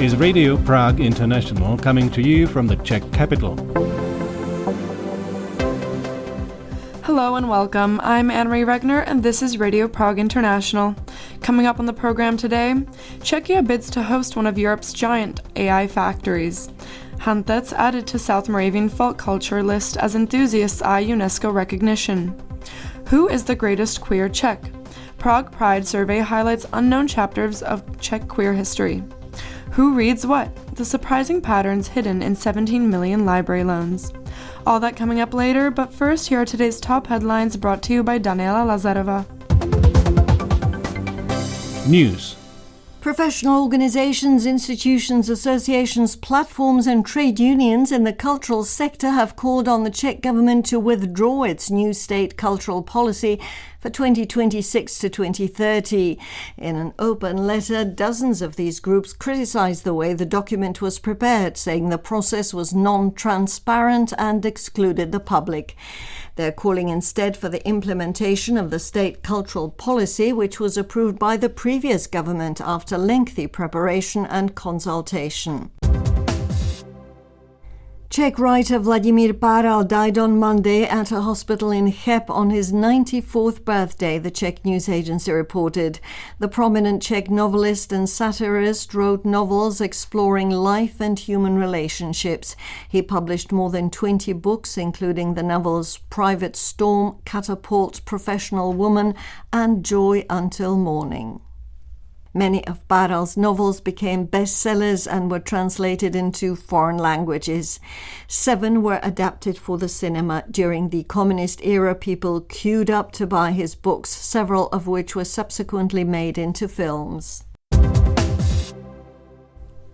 is Radio Prague International, coming to you from the Czech capital. Hello and welcome. I'm Anne-Marie Regner and this is Radio Prague International. Coming up on the program today, Czechia bids to host one of Europe's giant AI factories. Hantec added to South Moravian folk culture list as enthusiasts eye UNESCO recognition. Who is the greatest queer Czech? Prague Pride survey highlights unknown chapters of Czech queer history. Who reads what? The surprising patterns hidden in 17 million library loans. All that coming up later, but first here are today's top headlines brought to you by Daniela Lazarova. News. Professional organizations, institutions, associations, platforms and trade unions in the cultural sector have called on the Czech government to withdraw its new state cultural policy for 2026 to 2030. In an open letter, dozens of these groups criticized the way the document was prepared, saying the process was non-transparent and excluded the public. They're calling instead for the implementation of the state cultural policy, which was approved by the previous government after lengthy preparation and consultation. Czech writer Vladimír Páral died on Monday at a hospital in Cheb on his 94th birthday, the Czech news agency reported. The prominent Czech novelist and satirist wrote novels exploring life and human relationships. He published more than 20 books, including the novels Private Storm, Catapult, Professional Woman, and Joy Until Morning. Many of Páral's novels became bestsellers and were translated into foreign languages. 7 were adapted for the cinema. During the communist era, people queued up to buy his books, several of which were subsequently made into films.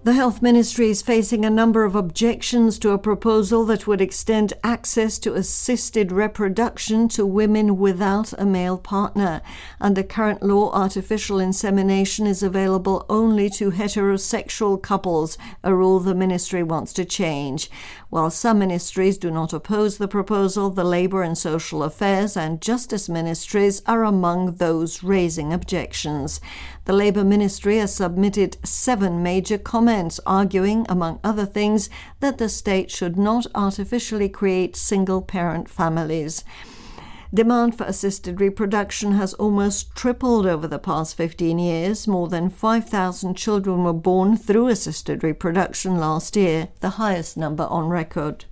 The Health Ministry is facing a number of objections to a proposal that would extend access to assisted reproduction to women without a male partner. Under current law, artificial insemination is available only to heterosexual couples, a rule the ministry wants to change. While some ministries do not oppose the proposal, the Labour and Social Affairs and Justice ministries are among those raising objections. The Labour Ministry has submitted 7 major comments, arguing, among other things, that the state should not artificially create single-parent families. Demand for assisted reproduction has almost tripled over the past 15 years. More than 5,000 children were born through assisted reproduction last year, the highest number on record.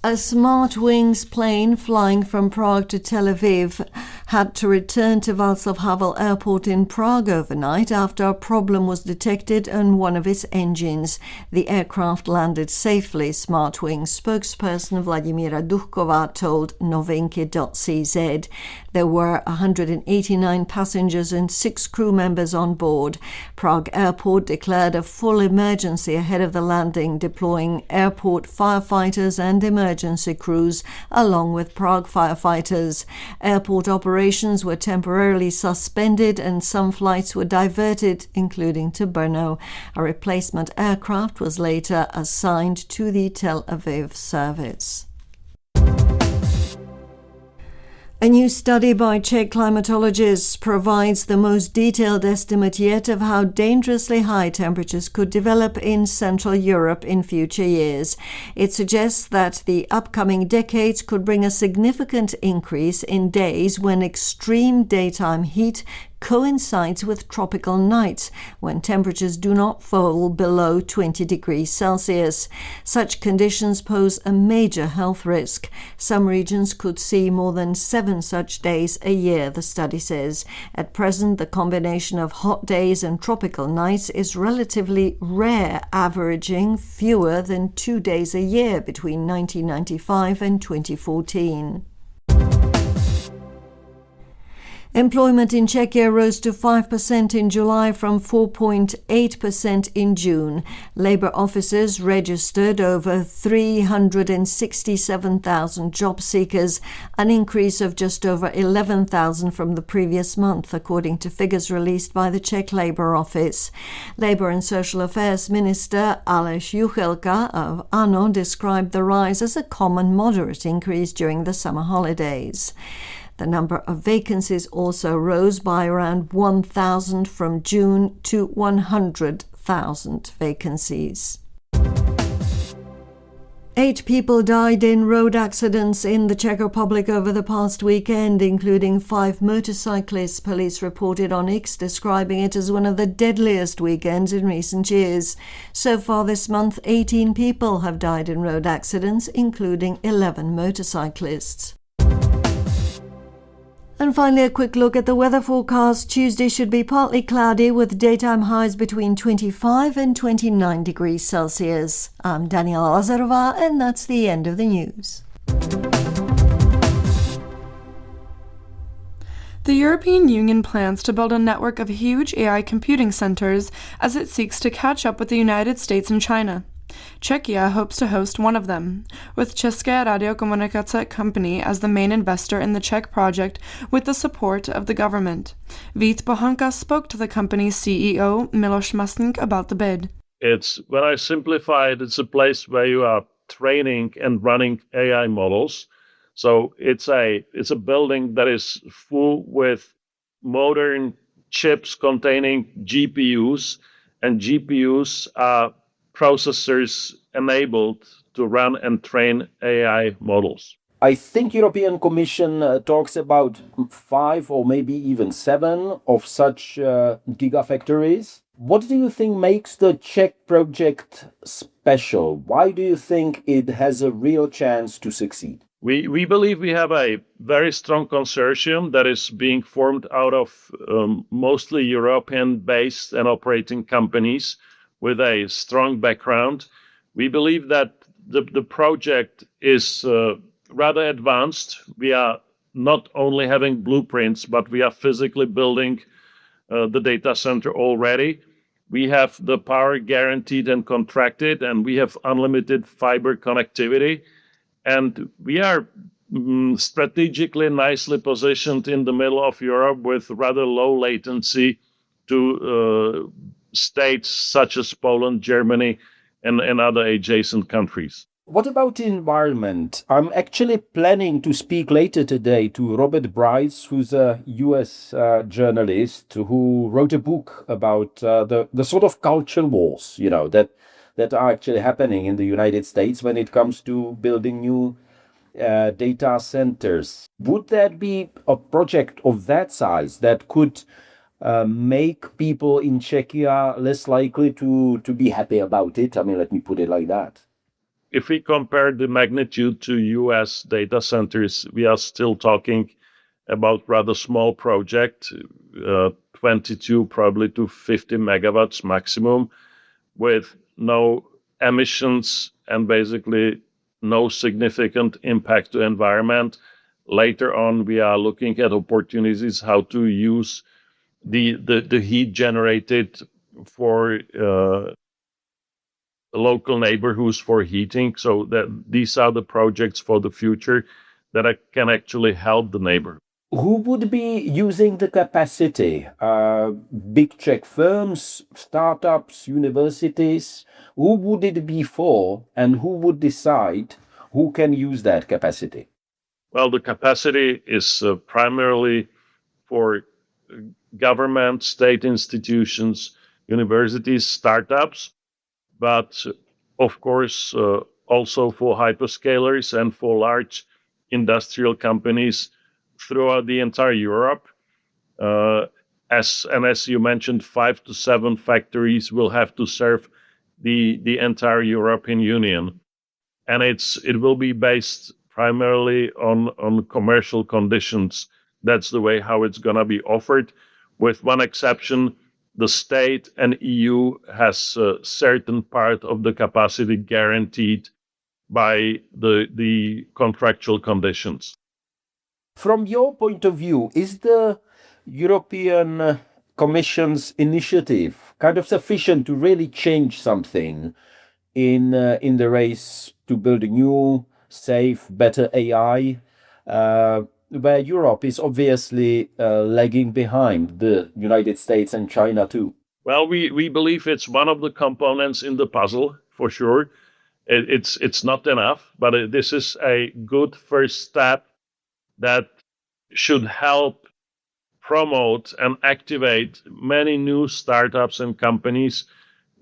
A Smart Wings plane flying from Prague to Tel Aviv had to return to Václav Havel Airport in Prague overnight after a problem was detected on one of its engines. The aircraft landed safely, Smart Wings spokesperson Vladimíra Duchková told novinky.cz. There were 189 passengers and 6 crew members on board. Prague Airport declared a full emergency ahead of the landing, deploying airport firefighters and emergency crews, along with Prague firefighters. Airport operations were temporarily suspended and some flights were diverted, including to Brno. A replacement aircraft was later assigned to the Tel Aviv service. A new study by Czech climatologists provides the most detailed estimate yet of how dangerously high temperatures could develop in Central Europe in future years. It suggests that the upcoming decades could bring a significant increase in days when extreme daytime heat coincides with tropical nights, when temperatures do not fall below 20 degrees Celsius. Such conditions pose a major health risk. Some regions could see more than 7 such days a year, the study says. At present, the combination of hot days and tropical nights is relatively rare, averaging fewer than 2 days a year between 1995 and 2014. Employment in Czechia rose to 5% in July from 4.8% in June. Labour officers registered over 367,000 job seekers, an increase of just over 11,000 from the previous month, according to figures released by the Czech Labour Office. Labour and Social Affairs Minister Aleš Juchelka of ANO described the rise as a common moderate increase during the summer holidays. The number of vacancies also rose by around 1,000 from June to 100,000 vacancies. 8 people died in road accidents in the Czech Republic over the past weekend, including 5 motorcyclists, police reported on X, describing it as one of the deadliest weekends in recent years. So far this month, 18 people have died in road accidents, including 11 motorcyclists. And finally, a quick look at the weather forecast. Tuesday should be partly cloudy with daytime highs between 25 and 29 degrees Celsius. I'm Daniela Lazarova, and that's the end of the news. The European Union plans to build a network of huge AI computing centers as it seeks to catch up with the United States and China. Czechia hopes to host one of them, with České radiokomunikace company as the main investor in the Czech project with the support of the government. Vít Pohanka spoke to the company's CEO, Miloš Masník, about the bid. When I simplify it, it's a place where you are training and running AI models. So it's a building that is full with modern chips containing GPUs, and GPUs are processors enabled to run and train AI models. I think European Commission talks about 5 or maybe even 7 of such gigafactories. What do you think makes the Czech project special? Why do you think it has a real chance to succeed? We believe we have a very strong consortium that is being formed out of mostly European-based and operating companies with a strong background. We believe that the project is rather advanced. We are not only having blueprints, but we are physically building the data center already. We have the power guaranteed and contracted, and we have unlimited fiber connectivity. And we are strategically nicely positioned in the middle of Europe with rather low latency to states such as Poland, Germany, and other adjacent countries. What about the environment? I'm actually planning to speak later today to Robert Bryce, who's a US journalist who wrote a book about the sort of culture wars, that are actually happening in the United States when it comes to building new data centers. Would that be a project of that size that could make people in Czechia less likely to be happy about it? I mean, let me put it like that. If we compare the magnitude to US data centers, we are still talking about rather small project, 22 probably to 50 megawatts maximum, with no emissions and basically no significant impact to environment. Later on, we are looking at opportunities how to use the heat generated for local neighborhoods for heating. So that these are the projects for the future that can actually help the neighborhood. Who would be using the capacity? Big Czech firms, startups, universities? Who would it be for, and who would decide who can use that capacity? Well, the capacity is primarily for government, state institutions, universities, startups, but of course also for hyperscalers and for large industrial companies throughout the entire Europe. As you mentioned, 5 to 7 factories will have to serve the entire European Union. And it will be based primarily on commercial conditions. That's the way how it's going to be offered. With one exception, the state and EU has a certain part of the capacity guaranteed by the contractual conditions. From your point of view, is the European Commission's initiative kind of sufficient to really change something in the race to build a new, safe, better AI, where Europe is obviously lagging behind the United States and China too? Well, we believe it's one of the components in the puzzle, for sure. It's not enough, but this is a good first step that should help promote and activate many new startups and companies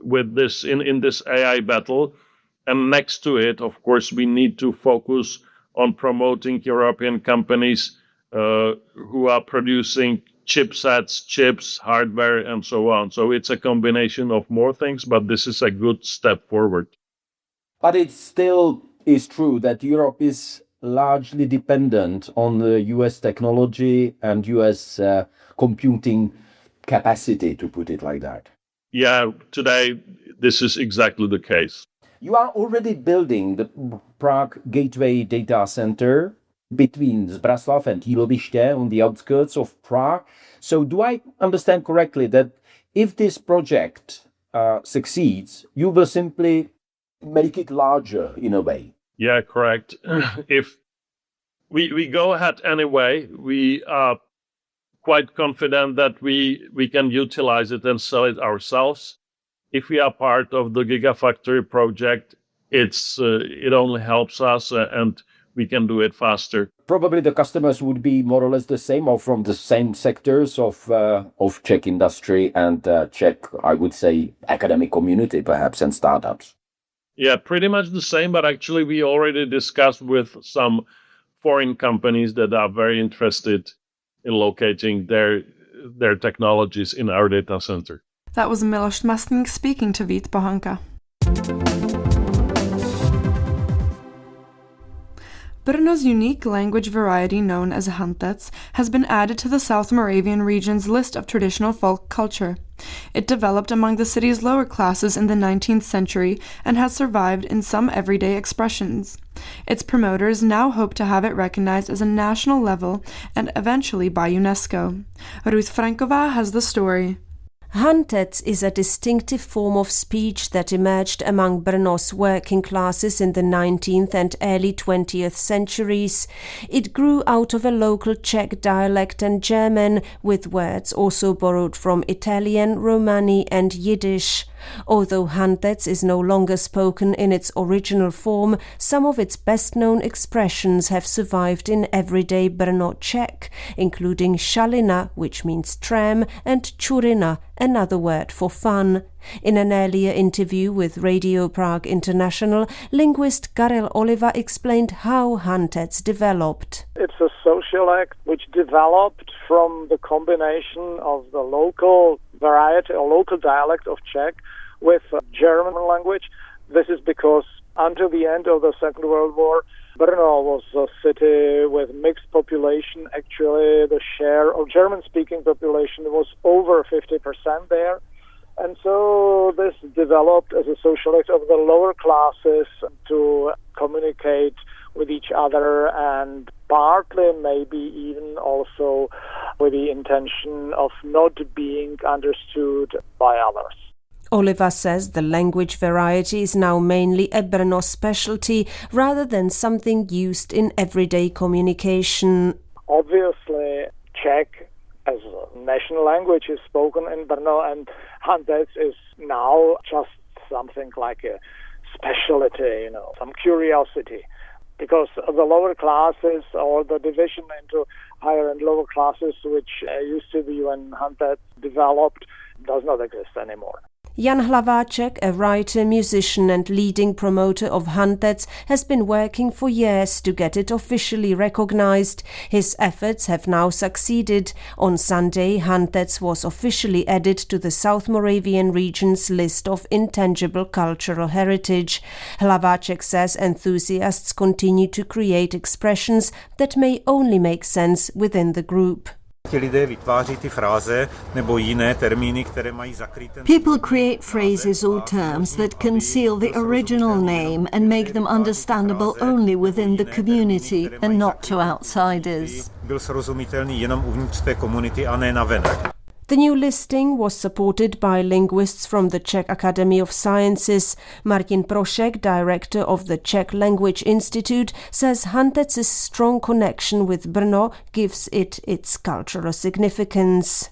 with this in this AI battle. And next to it, of course, we need to focus on promoting European companies who are producing chipsets, chips, hardware, and so on. So it's a combination of more things, but this is a good step forward. But it still is true that Europe is largely dependent on the US technology and US computing capacity, to put it like that. Yeah, today this is exactly the case. You are already building the Prague Gateway Data Center between Zbraslav and Jíloviště on the outskirts of Prague. So do I understand correctly that if this project succeeds, you will simply make it larger in a way? Yeah, correct. If we go ahead anyway, we are quite confident that we can utilize it and sell it ourselves. If we are part of the Gigafactory project, it only helps us and we can do it faster. Probably the customers would be more or less the same, or from the same sectors of Czech industry and Czech, I would say, academic community perhaps, and startups. Yeah, pretty much the same, but actually we already discussed with some foreign companies that are very interested in locating their technologies in our data center. That was Miloš Masník speaking to Vít Pohanka. Brno's unique language variety known as Hantec has been added to the South Moravian region's list of traditional folk culture. It developed among the city's lower classes in the 19th century and has survived in some everyday expressions. Its promoters now hope to have it recognized as a national level and eventually by UNESCO. Ruth Franková has the story. Hantec is a distinctive form of speech that emerged among Brno's working classes in the 19th and early 20th centuries. It grew out of a local Czech dialect and German, with words also borrowed from Italian, Romani and Yiddish. Although Hantec is no longer spoken in its original form, some of its best-known expressions have survived in everyday Brno Czech, including šalina, which means tram, and čurina, another word for fun. In an earlier interview with Radio Prague International, linguist Karel Oliva explained how Hantec developed. It's a social act which developed from the combination of the local variety or local dialect of Czech with German language. This is because until the end of the Second World War, Brno was a city with mixed population. Actually, the share of German-speaking population was over 50% there. And so this developed as a social act of the lower classes to communicate with each other, and partly maybe even also with the intention of not being understood by others. Oliva says the language variety is now mainly a Brno specialty rather than something used in everyday communication. Obviously, Czech as a national language is spoken in Brno, and Hantec is now just something like a specialty, some curiosity. Because the lower classes, or the division into higher and lower classes, which used to be when Hantec developed, does not exist anymore. Jan Hlaváček, a writer, musician and leading promoter of Hantec, has been working for years to get it officially recognized. His efforts have now succeeded. On Sunday, Hantec was officially added to the South Moravian region's list of intangible cultural heritage. Hlaváček says enthusiasts continue to create expressions that may only make sense within the group. People create phrases or terms that conceal the original name and make them understandable only within the community and not to outsiders. The new listing was supported by linguists from the Czech Academy of Sciences. Martin Prošek, director of the Czech Language Institute, says Hantec's strong connection with Brno gives it its cultural significance.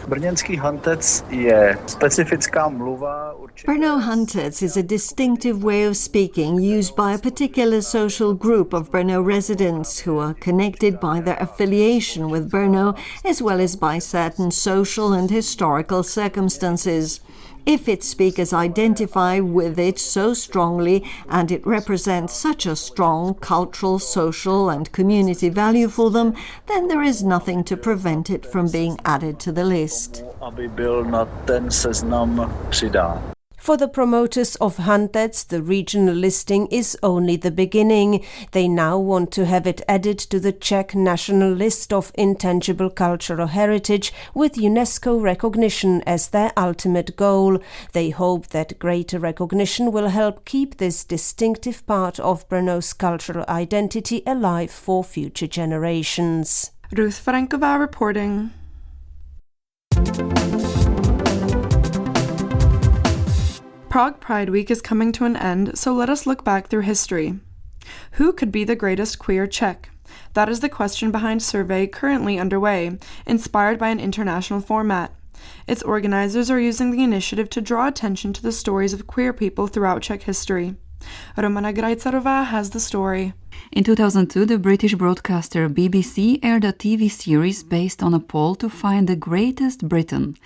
Brněnský Hantec je specifická mluva určitě. Brno Hantec is a distinctive way of speaking used by a particular social group of Brno residents who are connected by their affiliation with Brno as well as by certain social and historical circumstances. If its speakers identify with it so strongly and it represents such a strong cultural, social and community value for them, then there is nothing to prevent it from being added to the list. Aby byl na ten seznam přidán. For the promoters of Hantec, the regional listing is only the beginning. They now want to have it added to the Czech national list of intangible cultural heritage with UNESCO recognition as their ultimate goal. They hope that greater recognition will help keep this distinctive part of Brno's cultural identity alive for future generations. Ruth Franková reporting. Prague Pride Week is coming to an end, so let us look back through history. Who could be the greatest queer Czech? That is the question behind a survey currently underway, inspired by an international format. Its organizers are using the initiative to draw attention to the stories of queer people throughout Czech history. Romana Grajcarová has the story. In 2002, the British broadcaster BBC aired a TV series based on a poll to find the greatest Briton.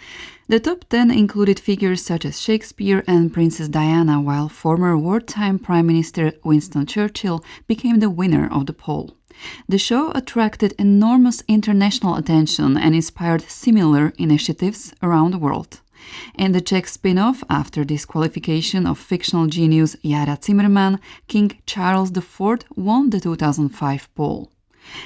The top 10 included figures such as Shakespeare and Princess Diana, while former wartime Prime Minister Winston Churchill became the winner of the poll. The show attracted enormous international attention and inspired similar initiatives around the world. In the Czech spin-off, after disqualification of fictional genius Jara Zimmerman, King Charles IV won the 2005 poll.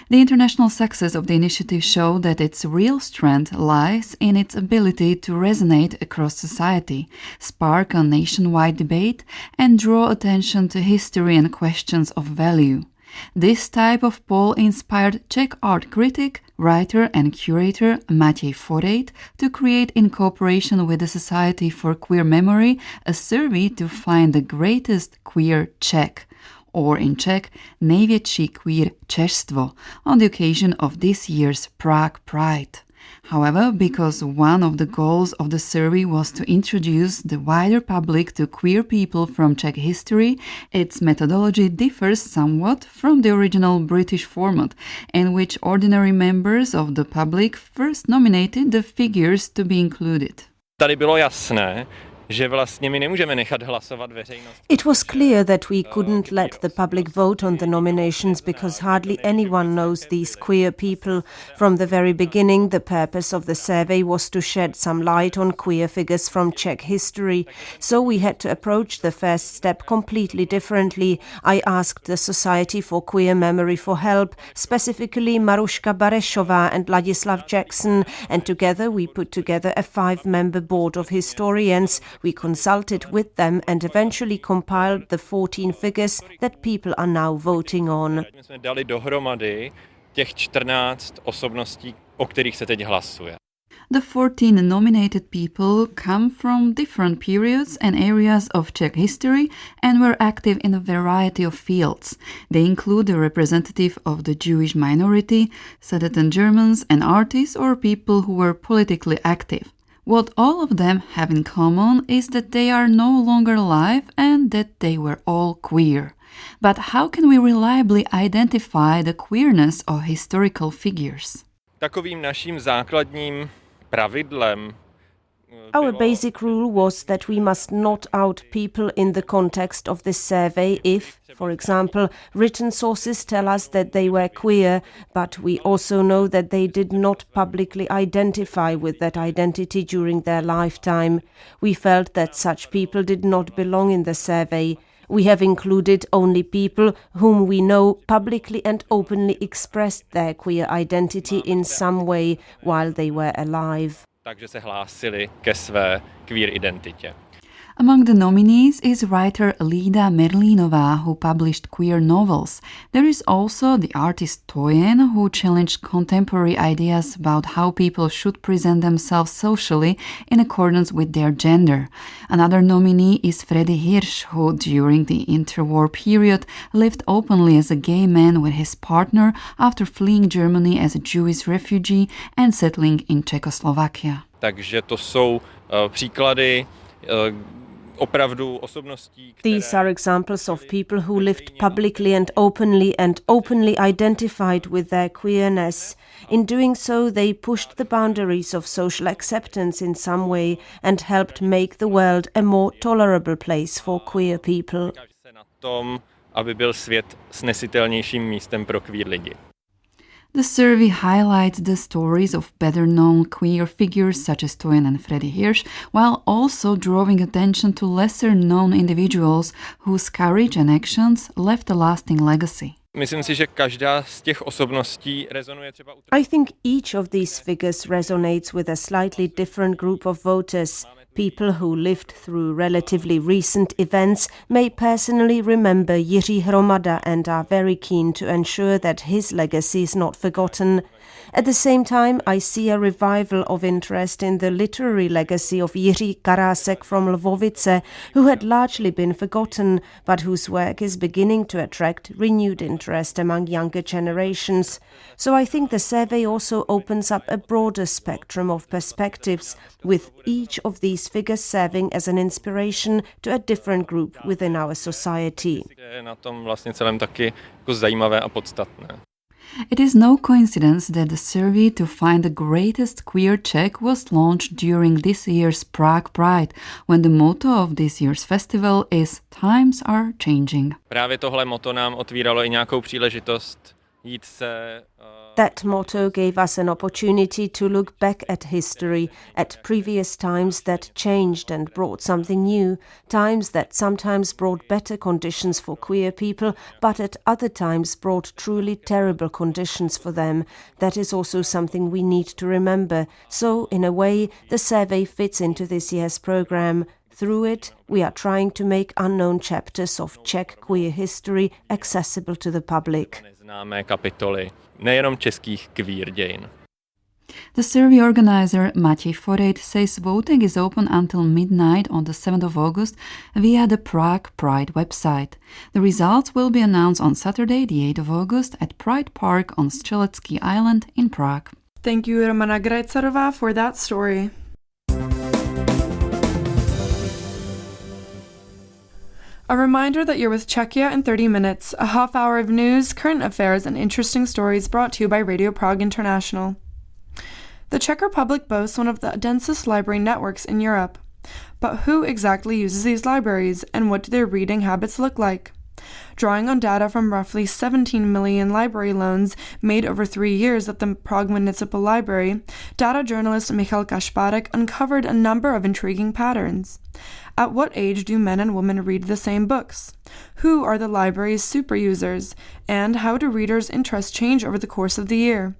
The international success of the initiative showed that its real strength lies in its ability to resonate across society, spark a nationwide debate, and draw attention to history and questions of value. This type of poll inspired Czech art critic, writer and curator Matěj Forejt to create, in cooperation with the Society for Queer Memory, a survey to find the greatest queer Czech, or in Czech, největší queer Češstvo, on the occasion of this year's Prague Pride. However, because one of the goals of the survey was to introduce the wider public to queer people from Czech history, its methodology differs somewhat from the original British format, in which ordinary members of the public first nominated the figures to be included. Tady bylo jasné, že vlastně my nemůžeme nechat hlasovat veřejnost. It was clear that we couldn't let the public vote on the nominations because hardly anyone knows these queer people. From the very beginning, the purpose of the survey was to shed some light on queer figures from Czech history. So we had to approach the first step completely differently. I asked the Society for Queer Memory for help, specifically Maruška Barešová and Ladislav Jackson, and together we put together a 5-member board of historians. We consulted with them and eventually compiled the 14 figures that people are now voting on. My jsme dali dohromady těch 14 osobností, o kterých se teď hlasuje. The 14 nominated people come from different periods and areas of Czech history and were active in a variety of fields. They include a representative of the Jewish minority, Sudeten Germans and artists or people who were politically active. What all of them have in common is that they are no longer alive and that they were all queer. But how can we reliably identify the queerness of historical figures? Takovým naším základním pravidlem Our basic rule was that we must not out people in the context of this survey if, for example, written sources tell us that they were queer, but we also know that they did not publicly identify with that identity during their lifetime. We felt that such people did not belong in the survey. We have included only people whom we know publicly and openly expressed their queer identity in some way while they were alive. Takže se hlásili ke své queer identitě. Among the nominees is writer Lida Merlínova, who published queer novels. There is also the artist Toyen, who challenged contemporary ideas about how people should present themselves socially in accordance with their gender. Another nominee is Freddy Hirsch, who during the interwar period lived openly as a gay man with his partner after fleeing Germany as a Jewish refugee and settling in Czechoslovakia. Takže to jsou příklady opravdu osobností, These are examples of people who lived publicly and openly identified with their queerness. In doing so, they pushed the boundaries of social acceptance in some way and helped make the world a more tolerable place for queer people. se na tom, aby byl svět snesitelnějším místem pro queer lidi. The survey highlights the stories of better-known queer figures such as Toyen and Freddy Hirsch, while also drawing attention to lesser-known individuals whose courage and actions left a lasting legacy. Myslím si, že každá z těch osobností rezonuje třeba u... I think each of these figures resonates with a slightly different group of voters. People who lived through relatively recent events may personally remember Jiří Hromada and are very keen to ensure that his legacy is not forgotten. At the same time, I see a revival of interest in the literary legacy of Jiří Karásek from Lvovice, who had largely been forgotten, but whose work is beginning to attract renewed interest among younger generations. So I think the survey also opens up a broader spectrum of perspectives, with each of these figures serving as an inspiration to a different group within our society. Je na tom vlastně celém taky jako zajímavé a podstatné. It is no coincidence that the survey to find the greatest queer Czech was launched during this year's Prague Pride, when the motto of this year's festival is "Times are changing." Právě tohle motto nám otvíralo i nějakou příležitost jít se... That motto gave us an opportunity to look back at history, at previous times that changed and brought something new, times that sometimes brought better conditions for queer people, but at other times brought truly terrible conditions for them. That is also something we need to remember. So, in a way, the survey fits into this year's program. Through it, we are trying to make unknown chapters of Czech queer history accessible to the public. Neznámé kapitoly, nejenom českých queer dějin. The survey organizer Matěj Forejt says voting is open until midnight on the 7th of August via the Prague Pride website. The results will be announced on Saturday, the 8th of August, at Pride Park on Střelecký Island in Prague. Thank you, Romana Grajcarová, for that story. A reminder that you're with Czechia in 30 minutes, a half hour of news, current affairs, and interesting stories brought to you by Radio Prague International. The Czech Republic boasts one of the densest library networks in Europe. But who exactly uses these libraries, and what do their reading habits look like? Drawing on data from roughly 17 million library loans made over 3 years at the Prague Municipal Library, data journalist Michal Kašpárek uncovered a number of intriguing patterns. At what age do men and women read the same books? Who are the library's super users? And how do readers' interests change over the course of the year?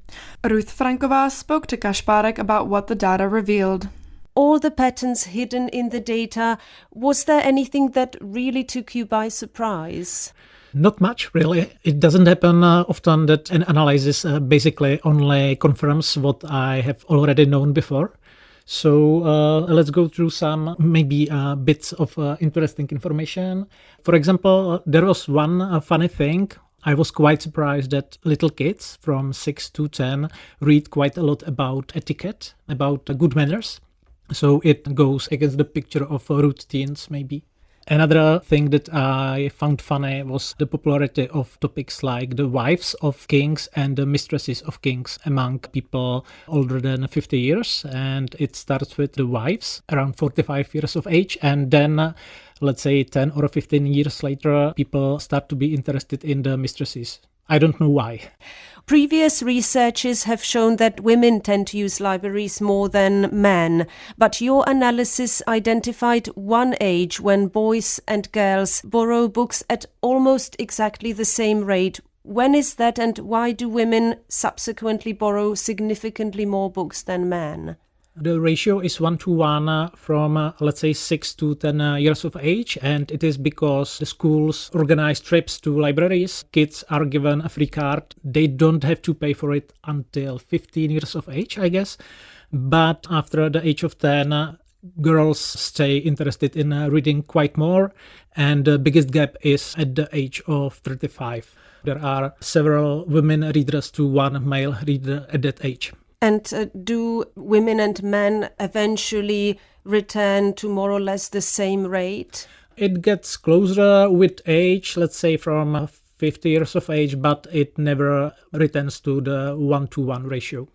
Ruth Franková spoke to Kašpárek about what the data revealed. All the patterns hidden in the data, was there anything that really took you by surprise? Not much, really. It doesn't happen often that an analysis basically only confirms what I have already known before. So let's go through some maybe bits of interesting information. For example, there was one funny thing. I was quite surprised that little kids from 6 to 10 read quite a lot about etiquette, about good manners. So it goes against the picture of rude teens, maybe. Another thing that I found funny was the popularity of topics like the wives of kings and the mistresses of kings among people older than 50 years. And it starts with the wives around 45 years of age. And then, let's say 10 or 15 years later, people start to be interested in the mistresses. I don't know why. Previous researches have shown that women tend to use libraries more than men, but your analysis identified one age when boys and girls borrow books at almost exactly the same rate. When is that, and why do women subsequently borrow significantly more books than men? The ratio is 1-to-1 from, let's say, 6 to 10 years of age, and it is because the schools organize trips to libraries. Kids are given a free card. They don't have to pay for it until 15 years of age, I guess. But after the age of 10, girls stay interested in reading quite more, and the biggest gap is at the age of 35. There are several women readers to one male reader at that age. And do women and men eventually return to more or less the same rate? It gets closer with age, let's say from 50 years of age, but it never returns to the 1-to-1 ratio.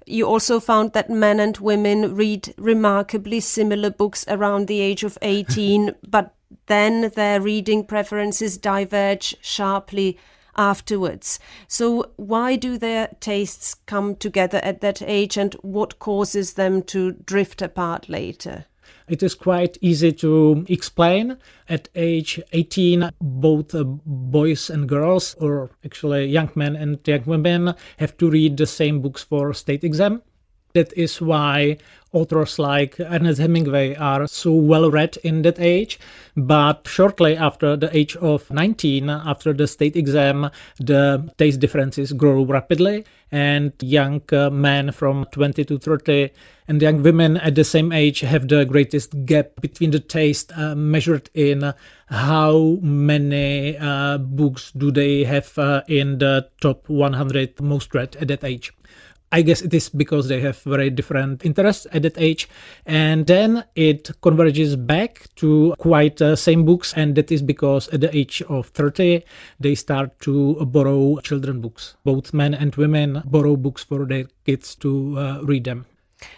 You also found that men and women read remarkably similar books around the age of 18, but then their reading preferences diverge sharply afterwards. So why do their tastes come together at that age, and what causes them to drift apart later? It is quite easy to explain. At age 18, both boys and girls, or actually young men and young women, have to read the same books for state exam. That is why authors like Ernest Hemingway are so well read in that age. But shortly after the age of 19, after the state exam, the taste differences grow rapidly, and young men from 20 to 30 and young women at the same age have the greatest gap between the taste measured in how many books do they have in the top 100 most read at that age. I guess it is because they have very different interests at that age, and then it converges back to quite same books, and that is because at the age of 30 they start to borrow children books. Both men and women borrow books for their kids to read them.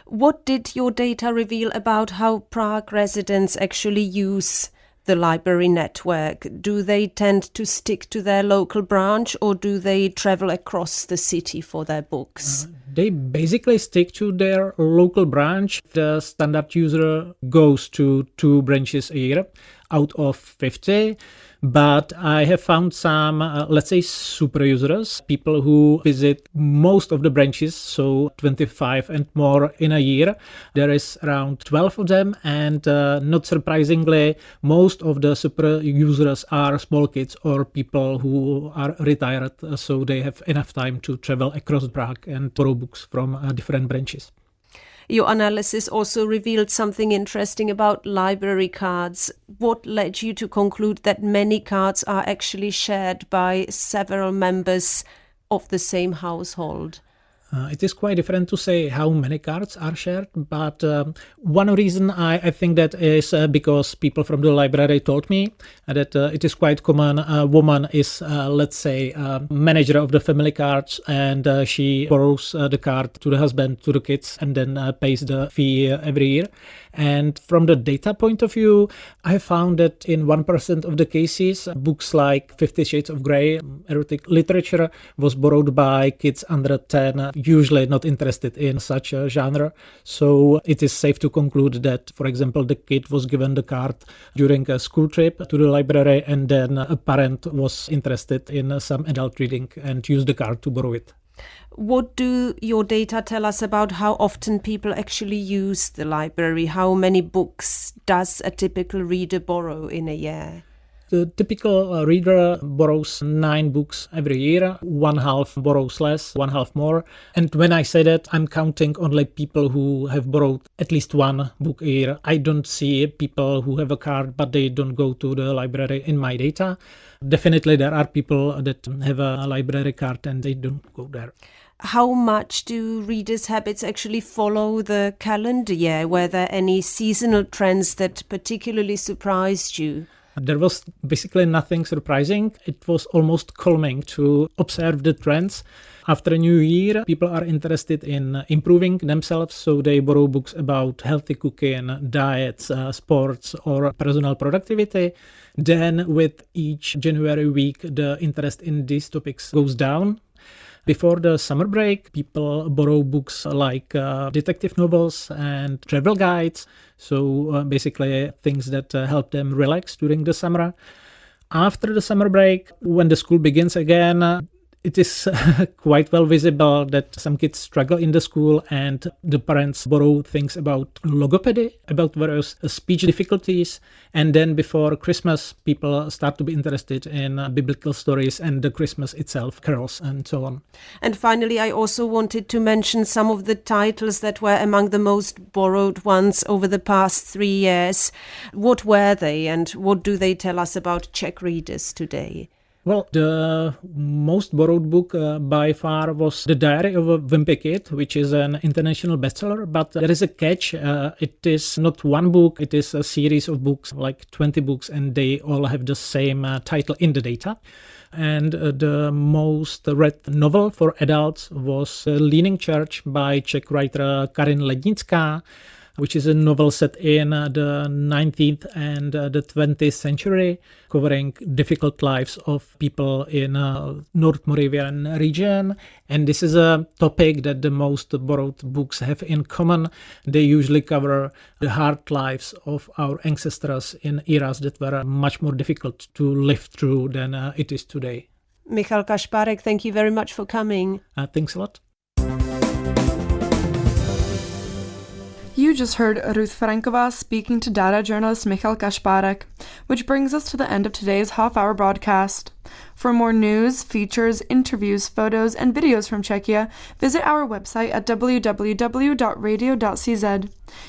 What did your data reveal about how Prague residents actually use the library network? Do they tend to stick to their local branch, or do they travel across the city for their books? They basically stick to their local branch. The standard user goes to 2 branches a year out of 50. But I have found some, let's say, super users, people who visit most of the branches, so 25 and more in a year. There is around 12 of them, and not surprisingly, most of the super users are small kids or people who are retired, so they have enough time to travel across Prague and borrow books from different branches. Your analysis also revealed something interesting about library cards. What led you to conclude that many cards are actually shared by several members of the same household? It is quite different to say how many cards are shared, but one reason I think that is because people from the library told me that it is quite common. A woman is, let's say, manager of the family cards, and she borrows the card to the husband, to the kids, and then pays the fee every year. And from the data point of view, I found that in 1% of the cases, books like 50 Shades of Grey, erotic literature, was borrowed by kids under 10, usually not interested in such a genre. So it is safe to conclude that, for example, the kid was given the card during a school trip to the library, and then a parent was interested in some adult reading and used the card to borrow it. What do your data tell us about how often people actually use the library? How many books does a typical reader borrow in a year? The typical reader borrows 9 books every year. 1/2 borrows less, 1/2 more. And when I say that, I'm counting only people who have borrowed at least 1 book a year. I don't see people who have a card but they don't go to the library in my data. Definitely there are people that have a library card and they don't go there. How much do readers' habits actually follow the calendar year? Were there any seasonal trends that particularly surprised you? There was basically nothing surprising. It was almost calming to observe the trends. After a new year, people are interested in improving themselves, so they borrow books about healthy cooking, diets, sports, or personal productivity. Then with each January week, the interest in these topics goes down. Before the summer break, people borrow books like detective novels and travel guides, so basically things that help them relax during the summer. After the summer break, when the school begins again, it is quite well visible that some kids struggle in the school and the parents borrow things about logopedy, about various speech difficulties. And then before Christmas, people start to be interested in biblical stories and the Christmas itself, carols and so on. And finally, I also wanted to mention some of the titles that were among the most borrowed ones over the past 3 years. What were they and what do they tell us about Czech readers today? Well, the most borrowed book by far was The Diary of a Wimpy Kid, which is an international bestseller. But there is a catch. It is not one book. It is a series of books, like 20 books, and they all have the same title in the data. And the most read novel for adults was Leaning Church by Czech writer Karin Lednická, which is a novel set in the 19th and the 20th century, covering difficult lives of people in North Moravian region. And this is a topic that the most borrowed books have in common. They usually cover the hard lives of our ancestors in eras that were much more difficult to live through than it is today. Michal Kašpárek, thank you very much for coming. Thanks a lot. You just heard Ruth Franková speaking to data journalist Michal Kašpárek, which brings us to the end of today's half-hour broadcast. For more news, features, interviews, photos, and videos from Czechia, visit our website at www.radio.cz.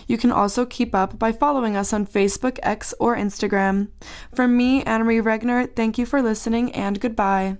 You can also keep up by following us on Facebook, X, or Instagram. From me, Anne-Marie Regner, thank you for listening and goodbye.